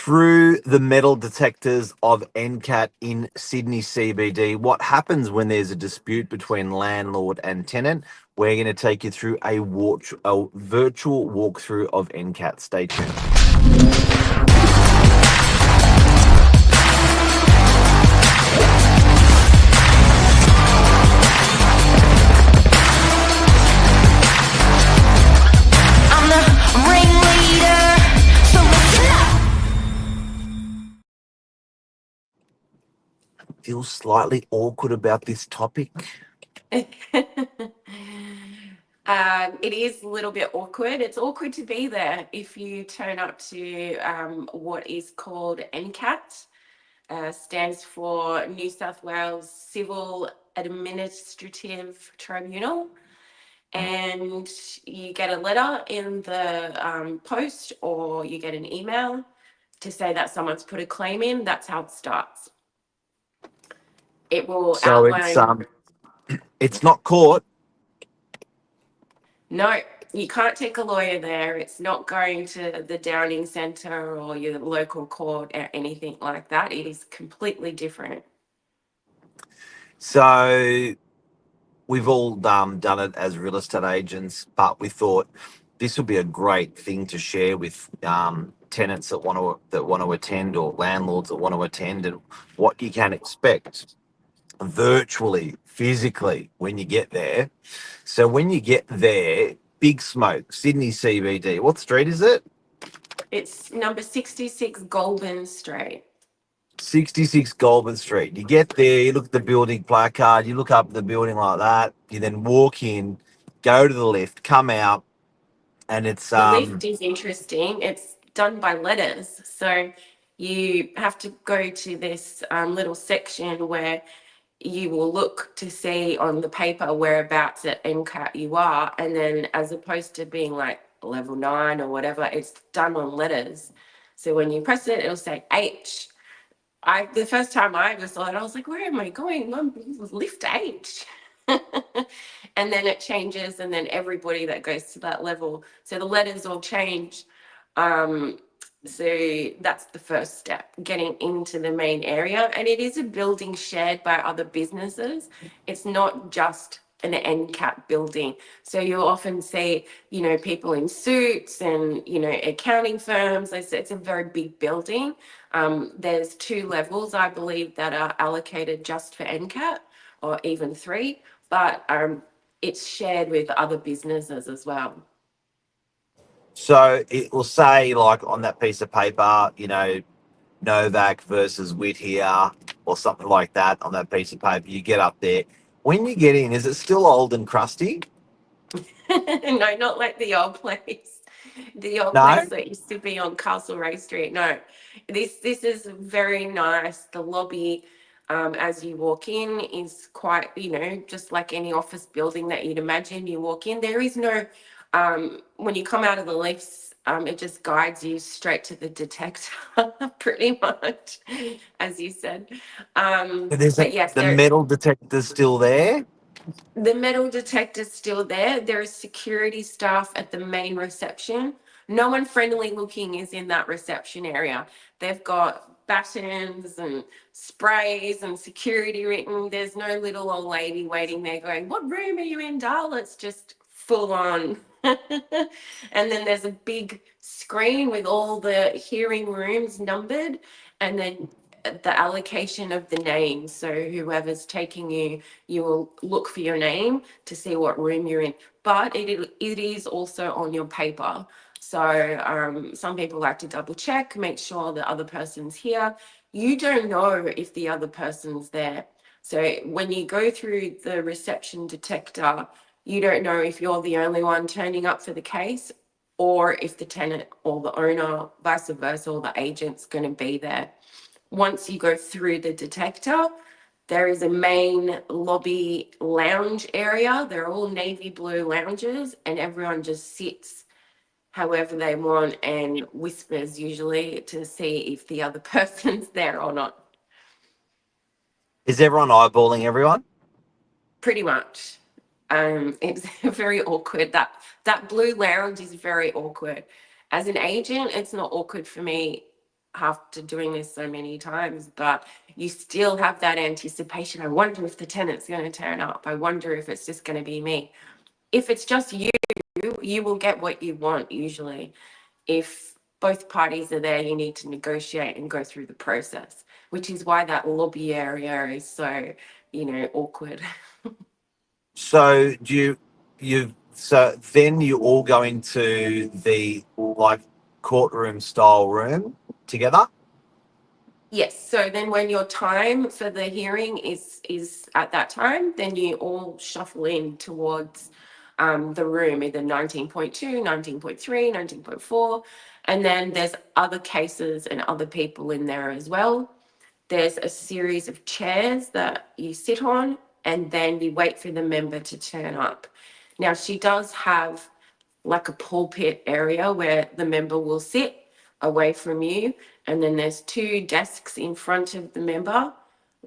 through the metal detectors of NCAT in Sydney CBD. What happens when there's a dispute between landlord and tenant? We're going to take you through a virtual walkthrough of NCAT. Stay tuned. Feel slightly awkward about this topic? It is a little bit awkward. It's awkward to be there if you turn up to what is called NCAT, stands for New South Wales Civil Administrative Tribunal. And you get a letter in the post, or you get an email to say that someone's put a claim in. That's how it starts. It will outline. It's not court. No, you can't take a lawyer there. It's not going to the Downing Centre or your local court or anything like that. It is completely different. So we've all done it as real estate agents, but we thought this would be a great thing to share with tenants that want to attend, or landlords that want to attend, and what you can expect virtually, physically when you get there. So when you get there, Big Smoke, Sydney CBD. What street is it? It's number 66 Goulburn Street. 66 Goulburn Street. You get there, you look at the building placard, you look up at the building like that, you then walk in, go to the lift, come out, and it's the lift is interesting. It's done by letters, so you have to go to this little section where you will look to see on the paper whereabouts at NCAT you are, and then as opposed to being like level 9 or whatever, it's done on letters. So when you press it, it'll say H. The first time I ever saw it, I was like, where am I going? Lift H. And then it changes, and then everybody that goes to that level, so the letters all change. So that's the first step, getting into the main area. And it is a building shared by other businesses. It's not just an NCAT building. So you'll often see, people in suits and, accounting firms. It's a very big building. There's 2 levels, I believe, that are allocated just for NCAT, or even 3, but it's shared with other businesses as well. So it will say, like, on that piece of paper, Novak versus Whittier or something like that on that piece of paper. You get up there. When you get in, is it still old and crusty? No, not like the old place. The old No? place that used to be on Castlereagh Street. No, this is very nice. The lobby, as you walk in, is quite, just like any office building that you'd imagine. You walk in, there is no, when you come out of the lifts, it just guides you straight to the detector, pretty much, as you said. But yes, the metal detector's still there? The metal detector's still there. There is security staff at the main reception. No one friendly looking is in that reception area. They've got batons and sprays and security written. There's no little old lady waiting there going, what room are you in, doll? It's just full on. And then there's a big screen with all the hearing rooms numbered, and then the allocation of the names. So whoever's taking you, you will look for your name to see what room you're in. But it is also on your paper. So some people like to double check, make sure the other person's here. You don't know if the other person's there. So when you go through the reception detector, you don't know if you're the only one turning up for the case, or if the tenant or the owner, vice versa, or the agent's going to be there. Once you go through the detector, there is a main lobby lounge area. They're all navy blue lounges, and everyone just sits however they want and whispers usually to see if the other person's there or not. Is everyone eyeballing everyone? Pretty much. It's very awkward. That blue lounge is very awkward. As an agent, it's not awkward for me after doing this so many times, but you still have that anticipation. I wonder if the tenant's going to turn up. I wonder if it's just going to be me. If it's just you, you will get what you want usually. If both parties are there, you need to negotiate and go through the process, which is why that lobby area is so, awkward. So so then you all go into the like courtroom style room together? Yes. So then when your time for the hearing is at that time, then you all shuffle in towards the room, either 19.2, 19.3, 19.4. And then there's other cases and other people in there as well. There's a series of chairs that you sit on, and then you wait for the member to turn up. Now, she does have like a pulpit area where the member will sit away from you. And then there's two desks in front of the member.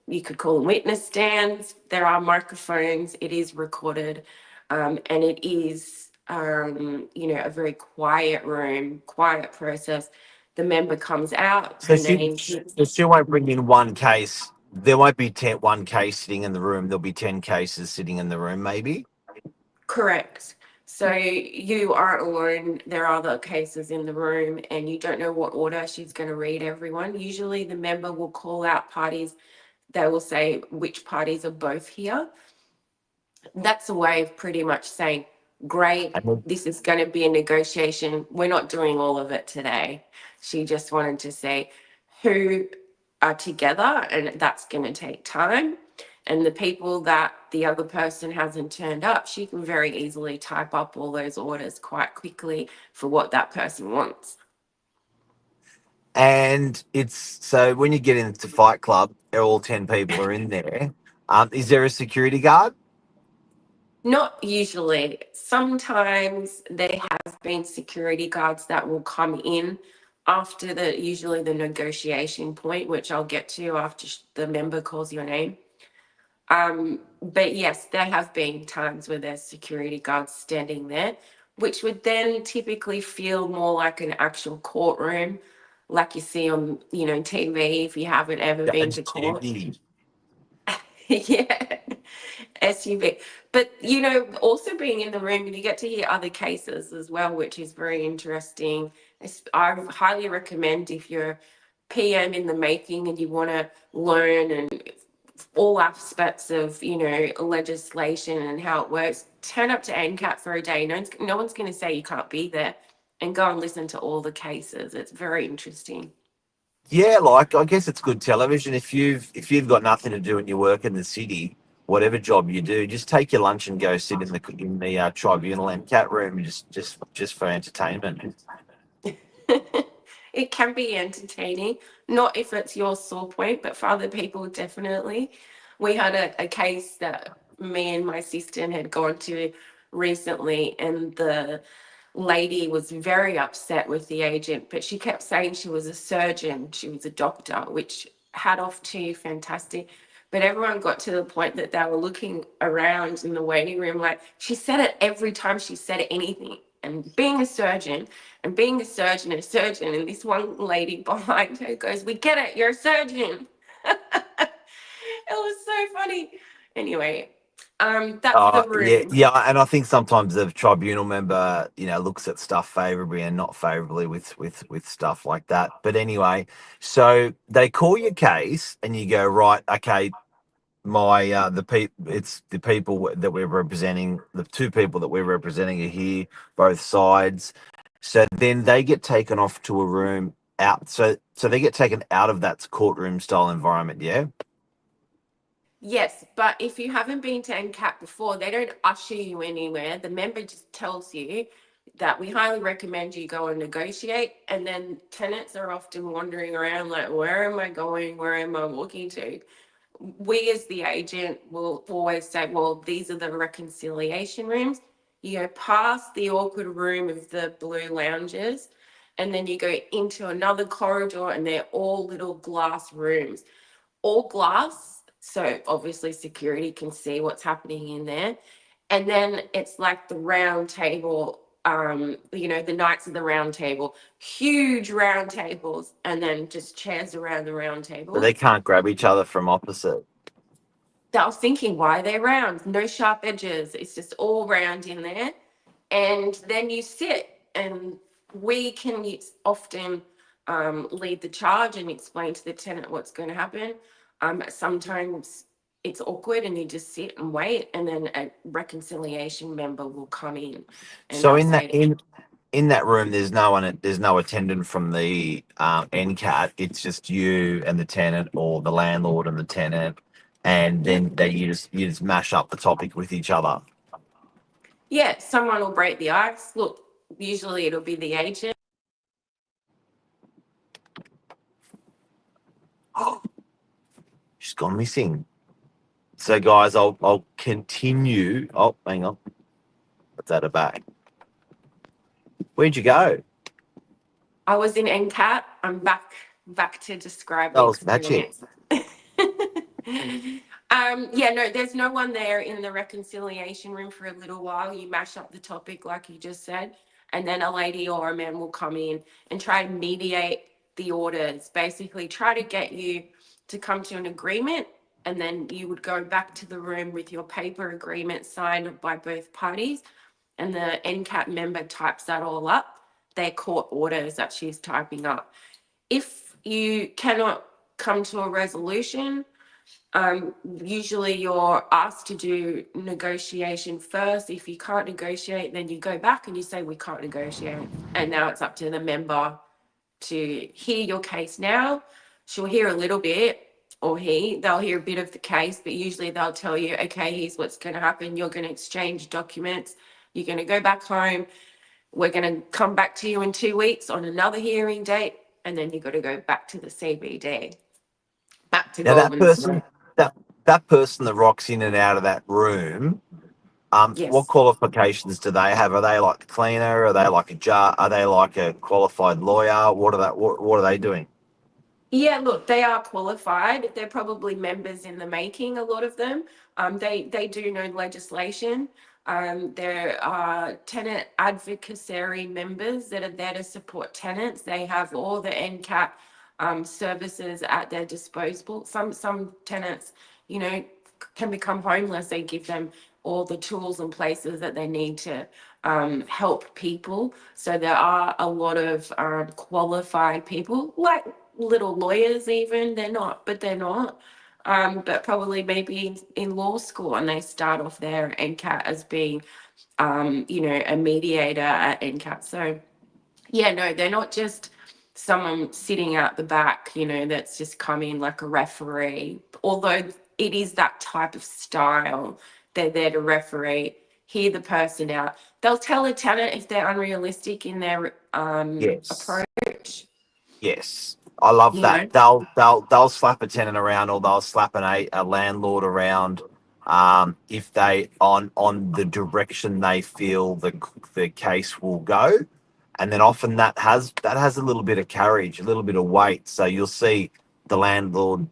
You could call them witness stands. There are microphones. It is recorded. And it is, a very quiet room, quiet process. The member comes out, So her name. she won't bring in one case. There won't be one case sitting in the room. There'll be 10 cases sitting in the room, maybe. Correct. So you aren't alone. There are other cases in the room, and you don't know what order she's going to read everyone. Usually, the member will call out parties. They will say which parties are both here. That's a way of pretty much saying, great, And then- this is going to be a negotiation. We're not doing all of it today. She just wanted to say who are together, and that's going to take time. And the people that the other person hasn't turned up, she can very easily type up all those orders quite quickly for what that person wants. And it's so when you get into Fight Club, all 10 people are in there. Is there a security guard? Not usually. Sometimes there have been security guards that will come in after usually the negotiation point, which I'll get to after the member calls your name. But yes, there have been times where there's security guards standing there, which would then typically feel more like an actual courtroom, like you see on, TV if you haven't ever been Judge to court. Judy. Yeah, SUV. But also being in the room, you get to hear other cases as well, which is very interesting. I highly recommend if you're PM in the making and you want to learn and all aspects of legislation and how it works, turn up to NCAT for a day. No one's going to say you can't be there, and go and listen to all the cases. It's very interesting. Yeah, like I guess it's good television. If you've got nothing to do and you work in the city, whatever job you do, just take your lunch and go sit in the tribunal and cat room, just for entertainment. It can be entertaining, not if it's your sore point, but for other people, definitely. We had a case that me and my sister had gone to recently, and the lady was very upset with the agent, but she kept saying she was a surgeon, she was a doctor, which hat off to you, fantastic. But everyone got to the point that they were looking around in the waiting room like she said it every time she said anything. And being a surgeon and being a surgeon, and this one lady behind her goes, "We get it, you're a surgeon." It was so funny. Anyway, that's the Yeah, room. yeah, and I think sometimes the tribunal member, looks at stuff favorably and not favorably with stuff like that. But anyway, so they call your case, and you go, right, okay, it's the people that we're representing, the two people that we're representing are here, both sides. So then they get taken off to a room out. So they get taken out of that courtroom style environment. Yeah. Yes, but if you haven't been to NCAT before, they don't usher you anywhere. The member just tells you that we highly recommend you go and negotiate. And then tenants are often wandering around like, where am I going? Where am I walking to? We, as the agent, will always say, well, these are the reconciliation rooms. You go past the awkward room of the blue lounges, and then you go into another corridor, and they're all little glass rooms, all glass. So obviously security can see what's happening in there. And then it's like the round table the Knights of the Round Table, huge round tables, and then just chairs around the round table. But they can't grab each other from opposite. I was thinking, why are they round? No sharp edges. It's just all round in there. And then you sit, and we can often lead the charge and explain to the tenant what's going to happen. Sometimes it's awkward and you just sit and wait, and then a reconciliation member will come in. And So they'll say, in that room, there's no one. There's no attendant from the NCAT. It's just you and the tenant, or the landlord and the tenant, and then you just mash up the topic with each other. yeah, someone will break the ice. Look, usually it'll be the agent. She's gone missing. So, guys, I'll continue. Oh, hang on. Let's add her back. Where'd you go? I was in NCAT. I'm back to describing. That was magic. Yeah, no, there's no one there in the reconciliation room for a little while. You mash up the topic, like you just said, and then a lady or a man will come in and try to mediate the orders, basically try to get you to come to an agreement. And then you would go back to the room with your paper agreement signed by both parties. And the NCAT member types that all up. They're court orders that she's typing up. If you cannot come to a resolution, usually you're asked to do negotiation first. If you can't negotiate, then you go back and you say, we can't negotiate. And now it's up to the member to hear your case now. She'll hear a little bit, or they'll hear a bit of the case, but usually they'll tell you, okay, here's what's going to happen. You're going to exchange documents. You're going to go back home. We're going to come back to you in 2 weeks on another hearing date. And then you've got to go back to the CBD. Back to Now Goldman. that person that rocks in and out of that room, Yes. what qualifications do they have? Are they like a cleaner? Are they like are they like a qualified lawyer? What are they doing? Yeah, look, they are qualified. They're probably members in the making, a lot of them. They do know legislation. There are tenant advocacy members that are there to support tenants. They have all the NCAT services at their disposal. Some tenants, can become homeless. They give them all the tools and places that they need to help people. So there are a lot of qualified people, like little lawyers even. They're not, but probably maybe in law school, and they start off there NCAT as being, a mediator at NCAT. So yeah, no, they're not just someone sitting out the back, that's just come in like a referee, although it is that type of style. They're there to referee, hear the person out. They'll tell a tenant if they're unrealistic in their Yes. approach. Yes. I love that. They'll slap a tenant around, or they'll slap a landlord around if they on the direction they feel the case will go. And then often that has a little bit of carriage, a little bit of weight. So you'll see the landlord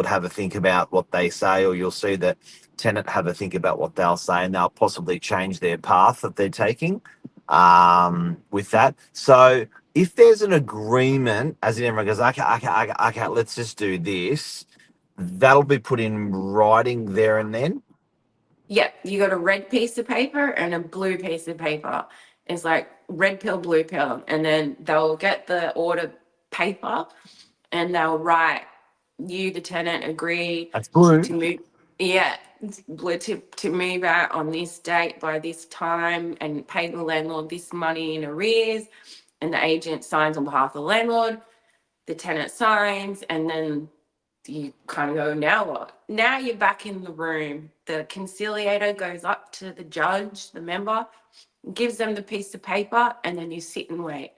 have a think about what they say, or you'll see the tenant have a think about what they'll say, and they'll possibly change their path that they're taking with that. So if there's an agreement, as in everyone goes, okay, let's just do this, that'll be put in writing there and then. Yeah, you got a red piece of paper and a blue piece of paper. It's like red pill, blue pill. And then they'll get the order paper and they'll write, you, the tenant, agree That's blue. to move. Yeah, blue to move out on this date by this time and pay the landlord this money in arrears. And the agent signs on behalf of the landlord. The tenant signs, and then you kind of go, now what? Now you're back in the room. The conciliator goes up to the judge, the member, gives them the piece of paper, and then you sit and wait.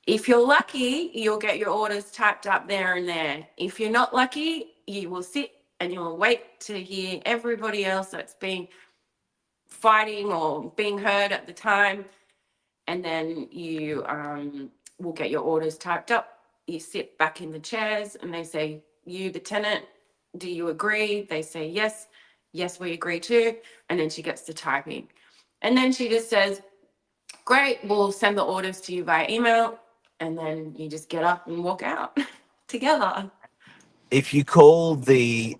If you're lucky, you'll get your orders typed up there and there. If you're not lucky, you will sit and you'll wait to hear everybody else that's been fighting or being heard at the time. And then you will get your orders typed up. You sit back in the chairs and they say, you, the tenant, do you agree? They say, yes. Yes, we agree too. And then she gets to typing. And then she just says, Great, we'll send the orders to you via email, and then you just get up and walk out together. If you call the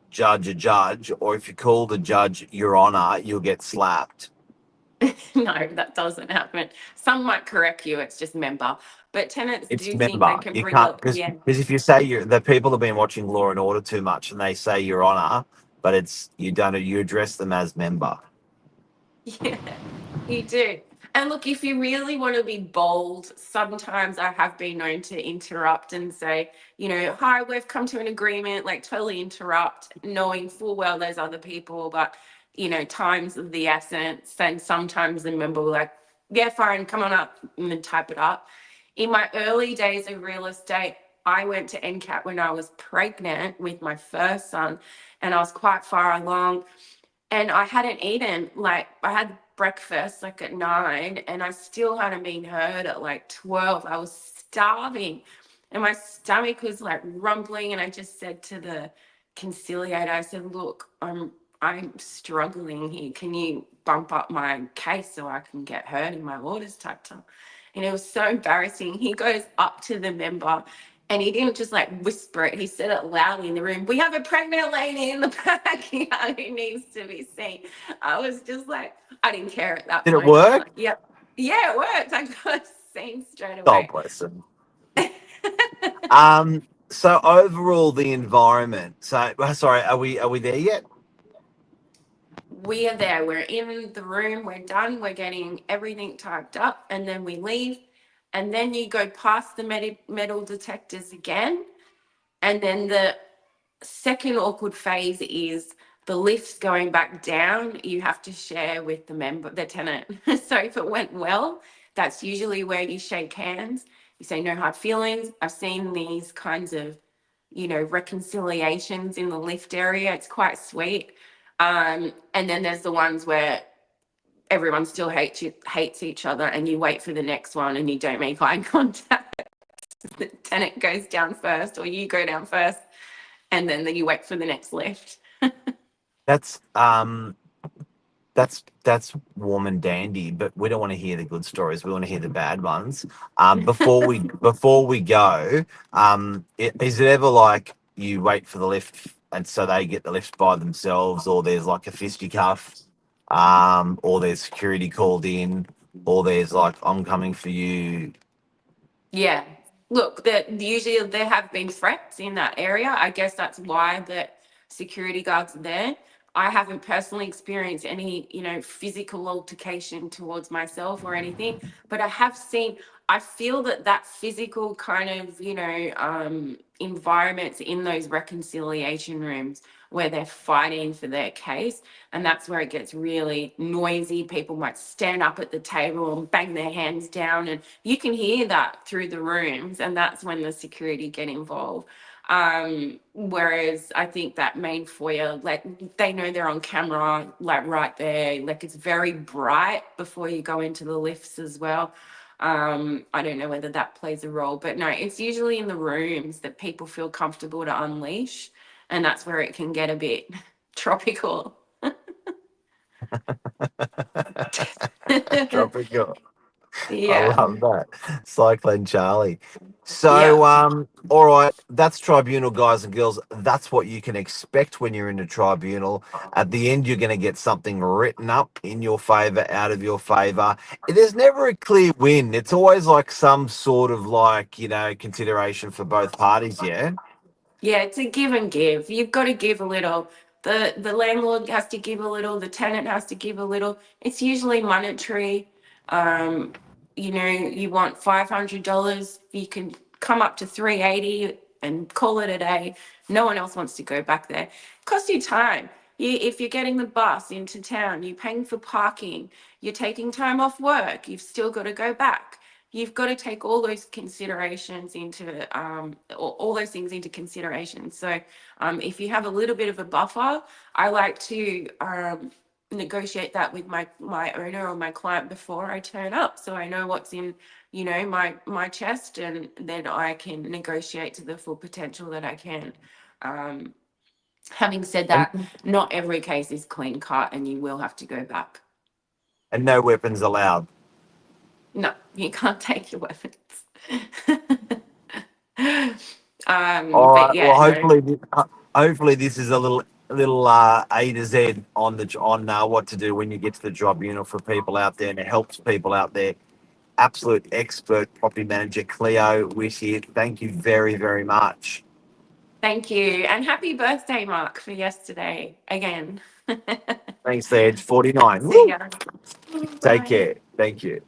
judge a judge, or if you call the judge Your Honor, you'll get slapped. No, that doesn't happen. Some might correct you, it's just member. But tenants It's do think they member. can You bring can't, up, because yeah. if you say the people have been watching Law and Order too much, and they say Your Honor, but it's you address them as member. Yeah, you do. And look, if you really want to be bold, sometimes I have been known to interrupt and say, hi, we've come to an agreement, like totally interrupt, knowing full well there's other people, but, time's of the essence. And sometimes the member will like, yeah, fine, come on up, and then type it up. In my early days of real estate, I went to NCAT when I was pregnant with my first son, and I was quite far along. And I hadn't eaten, like I had breakfast like at 9, and I still hadn't been heard at like 12. I was starving and my stomach was like rumbling. And I just said to the conciliator, I said, look, I'm struggling here. Can you bump up my case so I can get heard and my orders typed up? And it was so embarrassing. He goes up to the member, and he didn't just like whisper it, he said it loudly in the room. We have a pregnant lady in the backyard who needs to be seen. I was just like, I didn't care at that Did it point. I was work? like, yep. Yeah, it worked. I got seen straight Oh, away. bless them. So overall, the environment. So sorry, are we there yet? We are there. We're in the room. We're done. We're getting everything typed up, and then we leave. And then you go past the metal detectors again. And then the second awkward phase is the lift's going back down. You have to share with the tenant. So if it went well, that's usually where you shake hands. You say no hard feelings. I've seen these kinds of, reconciliations in the lift area. It's quite sweet. And then there's the ones where everyone still hates each other, and you wait for the next one and you don't make eye contact. The tenant goes down first, or you go down first, and then you wait for the next lift. That's that's warm and dandy, but we don't want to hear the good stories. We want to hear the bad ones. Before we go, is it ever like you wait for the lift and so they get the lift by themselves, or there's like a fisticuff, or there's security called in, or there's like I'm coming for you? Yeah. Look, usually there have been threats in that area. I guess that's why the security guards are there. I haven't personally experienced any, physical altercation towards myself or anything, but I feel that physical kind of, environments in those reconciliation rooms where they're fighting for their case. And that's where it gets really noisy. People might stand up at the table and bang their hands down, and you can hear that through the rooms. And that's when the security get involved. Whereas I think that main foyer, like they know they're on camera, like right there, like it's very bright before you go into the lifts as well. I don't know whether that plays a role, but no, it's usually in the rooms that people feel comfortable to unleash, and that's where it can get a bit tropical. Tropical. I Yeah. love that. Cyclone Charlie. Yeah. So, all right, that's tribunal, guys and girls. That's what you can expect when you're in a tribunal. At the end, you're going to get something written up in your favor, out of your favor. There's never a clear win. It's always like some sort of like, consideration for both parties. Yeah. Yeah, it's a give and give. You've got to give a little. The landlord has to give a little, the tenant has to give a little. It's usually monetary. Um, you want $500, you can come up to 380 and call it a day. No one else wants to go back there. Costs you time. If you're getting the bus into town, you're paying for parking, you're taking time off work, you've still got to go back. You've got to take all those considerations into all those things into consideration. So if you have a little bit of a buffer, I like to negotiate that with my owner or my client before I turn up, so I know what's in my chest, and then I can negotiate to the full potential that I can. Having said that, not every case is clean cut, and you will have to go back. and no weapons allowed. No, you can't take your weapons. All But right. Well, yeah, no. hopefully this is a little A to Z on what to do when you get to the tribunal for people out there, and it helps people out there. Absolute expert property manager Cleo Wish here. Thank you very, very much. Thank you. And happy birthday, Mark, for yesterday again. Thanks, Edge. 49. See Woo! ya. Take Bye. care. Thank you.